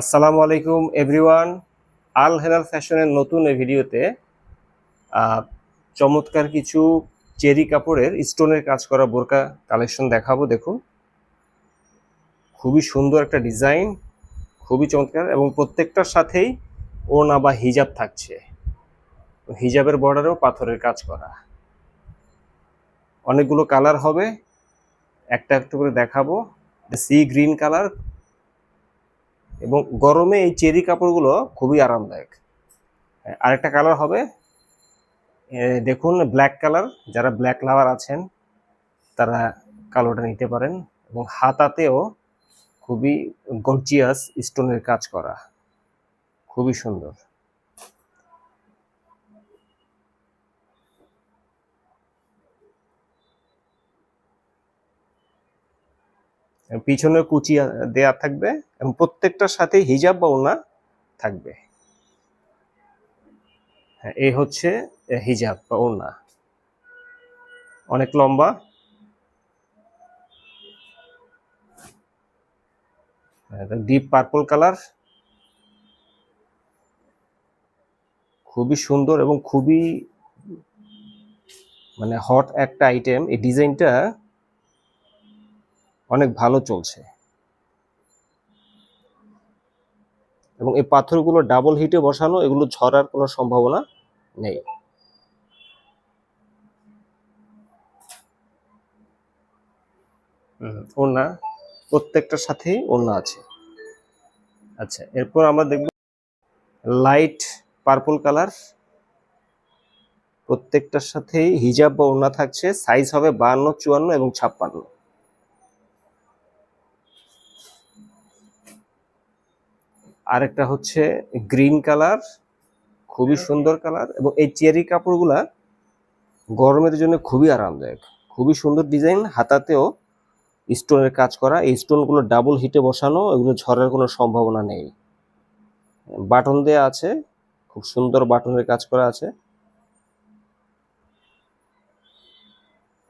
আসসালামু আলাইকুম এভরিওয়ান। আল হেলাল ফ্যাশনের নতুন এই ভিডিওতে আহ, চমৎকার কিছু চেরি কাপড়ের স্টোনের কাজ করা বোরকা কালেকশন দেখাবো। দেখুন, খুবই সুন্দর একটা ডিজাইন, খুবই চমৎকার, এবং প্রত্যেকটার সাথেই ওড়না বা হিজাব থাকছে। হিজাবের বর্ডারেও পাথরের কাজ করা। অনেকগুলো কালার হবে, একটা একটা করে দেখাবো। সি গ্রিন কালার, এবং গরমে এই চেরি কাপড়গুলো খুবই আরামদায়ক। আরেকটা কালার হবে, দেখুন ব্ল্যাক কালার। যারা ব্ল্যাক লাভার আছেন তারা কালোটা নিতে পারেন। এবং হাতাতেও খুবই গর্জিয়াস স্টোনের কাজ করা, খুবই সুন্দর। পিছনে কুচি দেয়া থাকবে, এবং প্রত্যেকটার সাথে হিজাব বা ওড়না থাকবে। হ্যাঁ, এই হচ্ছে হিজাব বা ওড়না, অনেক লম্বা। ডিপ পার্পল কালার, খুবই সুন্দর এবং খুবই হট একটা আইটেম। এই ডিজাইনটা অনেক ভালো চলছে, এবং এই পাথরগুলো ডাবল হিটে বসানো, এগুলো ঝরার কোনো সম্ভাবনা নেই। ওড়না, প্রত্যেকটার সাথেই ওড়না আছে। আচ্ছা, এরপর আমরা দেখব লাইট পার্পল কালার। প্রত্যেকটার সাথেই হিজাব বা ওড়না থাকছে। সাইজ হবে 52, 54 এবং 56। আরেকটা হচ্ছে গ্রিন কালার, খুবই সুন্দর কালার, এবং এই চেরি কাপড়গুলা গরমের জন্য খুবই আরামদায়ক। খুবই সুন্দর ডিজাইন, হাতাতেও স্টোনের কাজ করা। এই স্টোনগুলো ডাবল হিটে বসানো, এগুলো ঝরার কোনো সম্ভাবনা নেই। বাটন দেয়া আছে, খুব সুন্দর বাটনের কাজ করা আছে।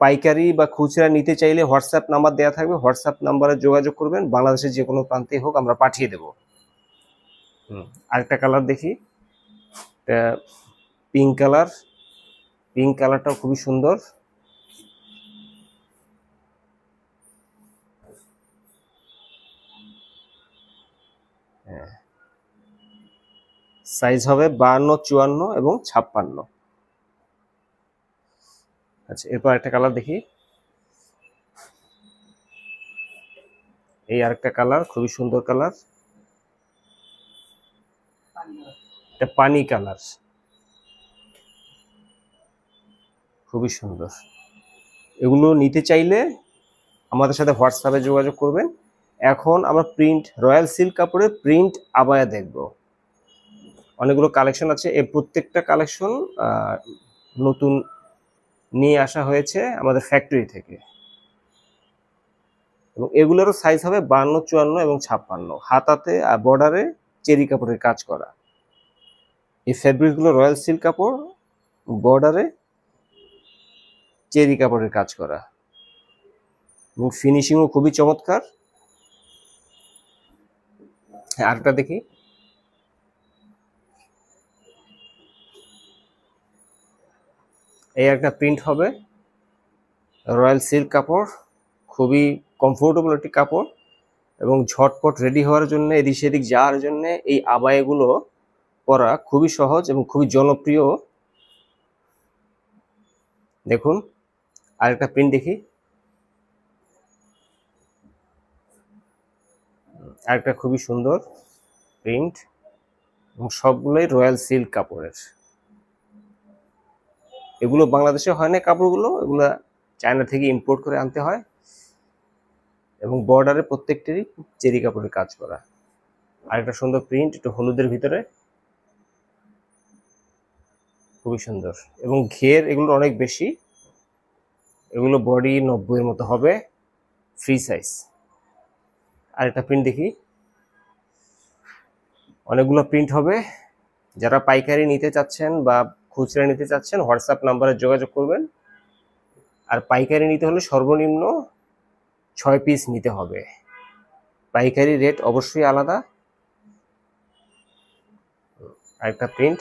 পাইকারি বা খুচরা নিতে চাইলে হোয়াটসঅ্যাপ নাম্বার দেওয়া থাকবে, হোয়াটসঅ্যাপ নাম্বারে যোগাযোগ করবেন। বাংলাদেশের যে কোনো প্রান্তে হোক আমরা পাঠিয়ে দেব। আরেকটা কালার দেখি, পিঙ্ক কালার। পিঙ্ক কালারটাও খুবই সুন্দর। সাইজ হবে 52, 54 এবং 56। আচ্ছা, এরপর একটা কালার দেখি। এই আরেকটা কালার, খুবই সুন্দর কালার, এটা পানি কালার, খুবই সুন্দর। এগুলো নিতে চাইলে আমাদের সাথে হোয়াটসঅ্যাপে যোগাযোগ করবেন। এখন আমরা প্রিন্ট রয়্যাল সিল্ক কাপড়ের প্রিন্ট আবায়া দেখব। অনেকগুলো কালেকশন আছে, এই প্রত্যেকটা কালেকশন নতুন নিয়ে আসা হয়েছে আমাদের ফ্যাক্টরি থেকে, এবং এগুলোরও সাইজ হবে 52, 54 এবং 56। হাতাতে আর বর্ডারে চেরি কাপড়ের কাজ করা। এই ফ্যাব্রিকগুলো রয়্যাল সিল্ক কাপড়, বর্ডারে চেরি কাপড়ের কাজ করা, এবং ফিনিশিংও খুবই চমৎকার। আরেকটা দেখি, এই একটা প্রিন্ট হবে, রয়্যাল সিল্ক কাপড়, খুবই কমফোর্টেবল একটি কাপড়, এবং ঝটপট রেডি হওয়ার জন্য, এদিক সেদিক যাওয়ার জন্য এই আবায়াগুলো পরা খুবই সহজ এবং খুবই জনপ্রিয়। দেখুন, আরেকটা প্রিন্ট দেখি, আরেকটা খুবই সুন্দর প্রিন্ট, এবং সবগুলোই রয়্যাল সিল্ক কাপড়ের। এগুলো বাংলাদেশে হয় না কাপড়গুলো, এগুলো চায়না থেকে ইম্পোর্ট করে আনতে হয়, এবং বর্ডারে প্রত্যেকটিরই চেরি কাপড়ের কাজ করা। আরেকটা সুন্দর প্রিন্ট, একটু হলুদের ভিতরে, খুবই সুন্দর, এবং ঘের এগুলো অনেক বেশি। এগুলো বডি 90-এর মতো হবে, ফ্রি সাইজ। আরেকটা প্রিন্ট দেখি, অনেকগুলো প্রিন্ট হবে। যারা পাইকারি নিতে চাচ্ছেন বা খুচরা নিতে চাচ্ছেন হোয়াটসঅ্যাপ নাম্বারে যোগাযোগ করবেন। আর পাইকারি নিতে হলে সর্বনিম্ন 6 পিস নিতে হবে। পাইকারি রেট অবশ্যই আলাদা, আরেকটা প্রিন্ট,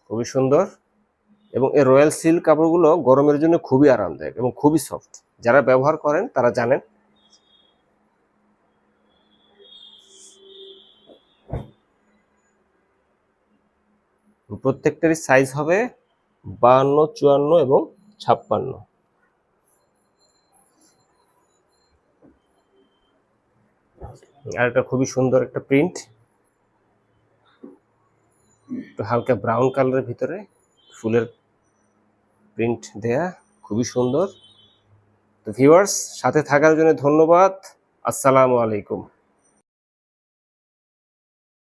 খুবই সুন্দর। এবং এই রয়্যাল সিল্ক কাপড়গুলো গরমের জন্য খুবই আরামদায়ক এবং খুবই সফট, যারা ব্যবহার করেন তারা জানেন। প্রত্যেকটারই সাইজ হবে 52, 54 এবং 56। আর এটা খুবই সুন্দর একটা প্রিন্ট, হালকা ব্রাউন কালারের ভিতরে ফুলের প্রিন্ট দেয়া, খুবই সুন্দর। তো ভিউয়ার্স, সাথে থাকার জন্য ধন্যবাদ। আসসালামু আলাইকুম।